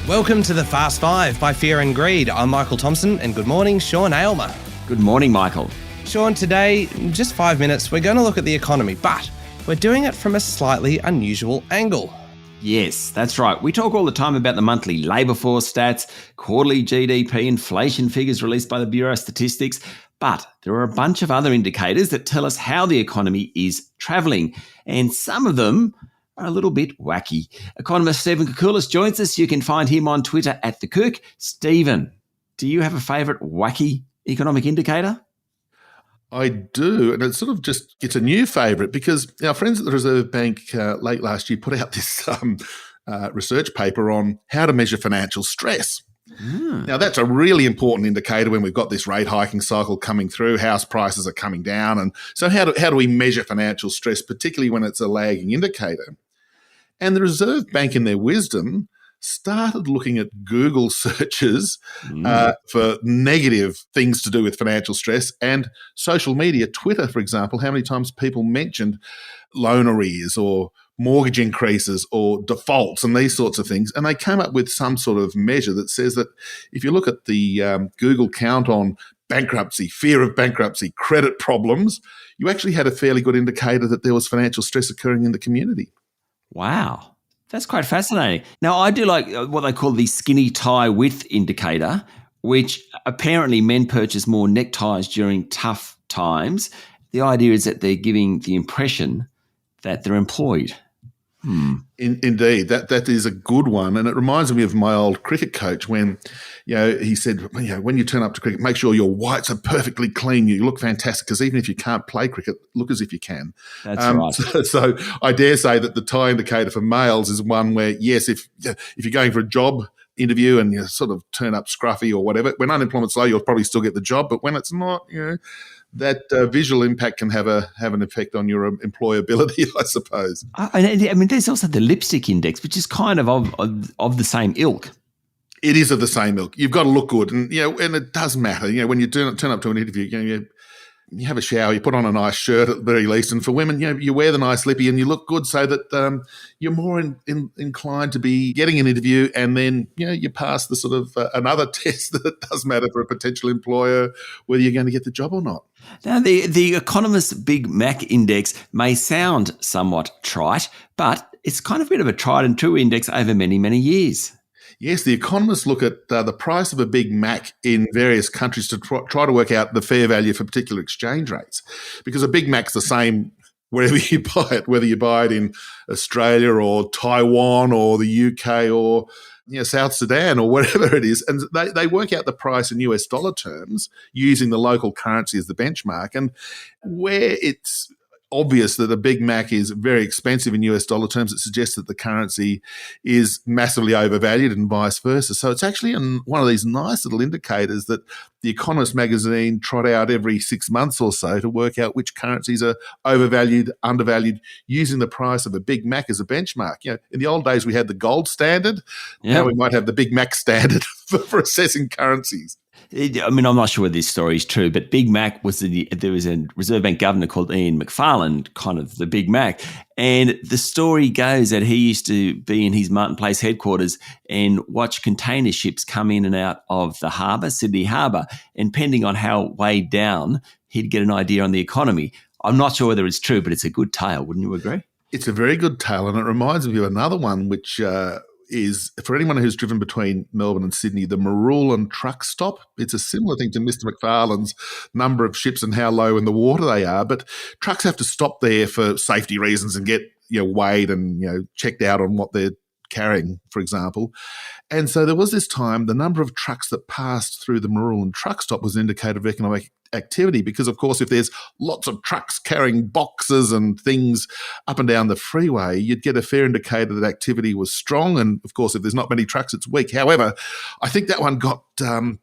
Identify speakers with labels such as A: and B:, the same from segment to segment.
A: Welcome to the Fast Five by Fear and Greed. I'm Michael Thompson, and good morning, Sean Aylmer.
B: Good morning, Michael.
A: Sean, today, just 5 minutes, we're going to look at the economy, but we're doing it from a slightly unusual angle.
B: Yes, that's right. We talk all the time about the monthly labour force stats, quarterly GDP, inflation figures released by the Bureau of Statistics, but there are a bunch of other indicators that tell us how the economy is travelling, and some of them are a little bit wacky. Economist Stephen Koukoulas joins us. You can find him on Twitter at the Kook. Stephen, do you have a favourite wacky economic indicator?
C: I do, and it's it's a new favourite because our friends at the Reserve Bank late last year put out this research paper on how to measure financial stress. Now, that's a really important indicator when we've got this rate hiking cycle coming through, house prices are coming down, and so how do we measure financial stress, particularly when it's a lagging indicator? And the Reserve Bank, in their wisdom, started looking at Google searches for negative things to do with financial stress and social media. Twitter, for example, how many times people mentioned loan arrears or mortgage increases or defaults and these sorts of things. And they came up with some sort of measure that says that if you look at the Google count on bankruptcy, fear of bankruptcy, credit problems, you actually had a fairly good indicator that there was financial stress occurring in the community.
B: Wow. That's quite fascinating. Now, I do like what they call the skinny tie width indicator, which apparently men purchase more neckties during tough times. The idea is that they're giving the impression that they're employed.
C: Indeed, that is a good one, and it reminds me of my old cricket coach when, he said, when you turn up to cricket, make sure your whites are perfectly clean. You look fantastic because even if you can't play cricket, look as if you can.
B: That's right.
C: So I dare say that the tie indicator for males is one where, yes, if you're going for a job interview and you sort of turn up scruffy or whatever, when unemployment's low, you'll probably still get the job, but when it's not, that visual impact can have an effect on your employability, I suppose.
B: I mean, there's also the lipstick index, which is kind of the same ilk.
C: It is of the same ilk. You've got to look good, and and it does matter. When you turn up to an interview, you have a shower, you put on a nice shirt at the very least, and for women, you wear the nice lippy and you look good so that you're more inclined to be getting an interview, and then you pass the sort of another test that does matter for a potential employer, whether you're going to get the job or not.
B: Now, the Economist's Big Mac Index may sound somewhat trite, but it's kind of a bit of a tried and true index over many, many years.
C: Yes, the economists look at the price of a Big Mac in various countries to try to work out the fair value for particular exchange rates, because a Big Mac's the same wherever you buy it, whether you buy it in Australia or Taiwan or the UK or South Sudan or wherever it is. And they work out the price in US dollar terms using the local currency as the benchmark. And where it's obvious that a Big Mac is very expensive in US dollar terms, it suggests that the currency is massively overvalued and vice versa. So it's actually one of these nice little indicators that the Economist magazine trot out every 6 months or so to work out which currencies are overvalued, undervalued, using the price of a Big Mac as a benchmark. In the old days, we had the gold standard.
B: Yeah.
C: Now we might have the Big Mac standard for assessing currencies.
B: I mean, I'm not sure whether this story is true, but Big Mac there was a Reserve Bank governor called Ian Macfarlane, kind of the Big Mac. And the story goes that he used to be in his Martin Place headquarters and watch container ships come in and out of the harbour, Sydney Harbour. And depending on how weighed down, he'd get an idea on the economy. I'm not sure whether it's true, but it's a good tale. Wouldn't you agree?
C: It's a very good tale, and it reminds me of another one, which is, for anyone who's driven between Melbourne and Sydney, the Marulan truck stop. It's a similar thing to Mr. McFarlane's number of ships and how low in the water they are, but trucks have to stop there for safety reasons and get weighed and checked out on what they're carrying, for example. And so there was this time, the number of trucks that passed through the Marulan truck stop was an indicator of economic activity, because of course if there's lots of trucks carrying boxes and things up and down the freeway, you'd get a fair indicator that activity was strong, and of course if there's not many trucks, it's weak. However, I think that one got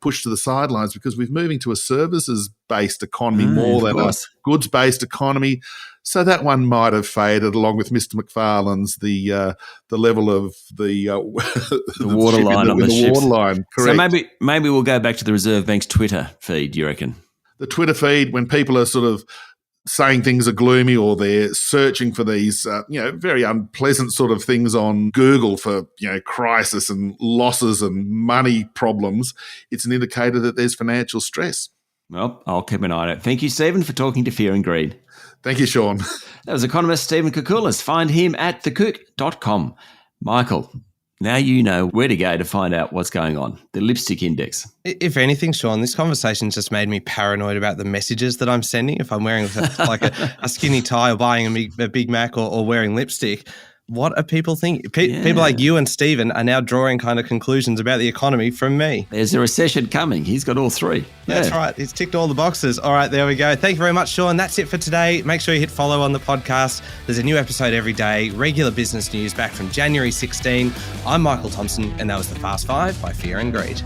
C: pushed to the sidelines because we're moving to a services-based economy more than a goods-based economy. So that one might have faded along with Mr. McFarlane's the level of the
B: waterline on the ships.
C: Waterline, correct.
B: So maybe we'll go back to the Reserve Bank's Twitter feed, do you reckon?
C: The Twitter feed, when people are sort of saying things are gloomy, or they're searching for these, very unpleasant sort of things on Google for, crisis and losses and money problems, it's an indicator that there's financial stress.
B: Well, I'll keep an eye on it. Thank you, Stephen, for talking to Fear and Greed.
C: Thank you, Sean.
B: That was economist Stephen Koukoulas. Find him at thecook.com. Michael, now you know where to go to find out what's going on. The lipstick index.
A: If anything, Sean, this conversation just made me paranoid about the messages that I'm sending. If I'm wearing like a skinny tie or buying a Big Mac or wearing lipstick, what are people thinking? People like you and Stephen are now drawing kind of conclusions about the economy from me.
B: There's a recession coming. He's got all three.
A: That's right. He's ticked all the boxes. All right, there we go. Thank you very much, Sean. That's it for today. Make sure you hit follow on the podcast. There's a new episode every day, regular business news back from January 16. I'm Michael Thompson, and that was The Fast Five by Fear and Greed.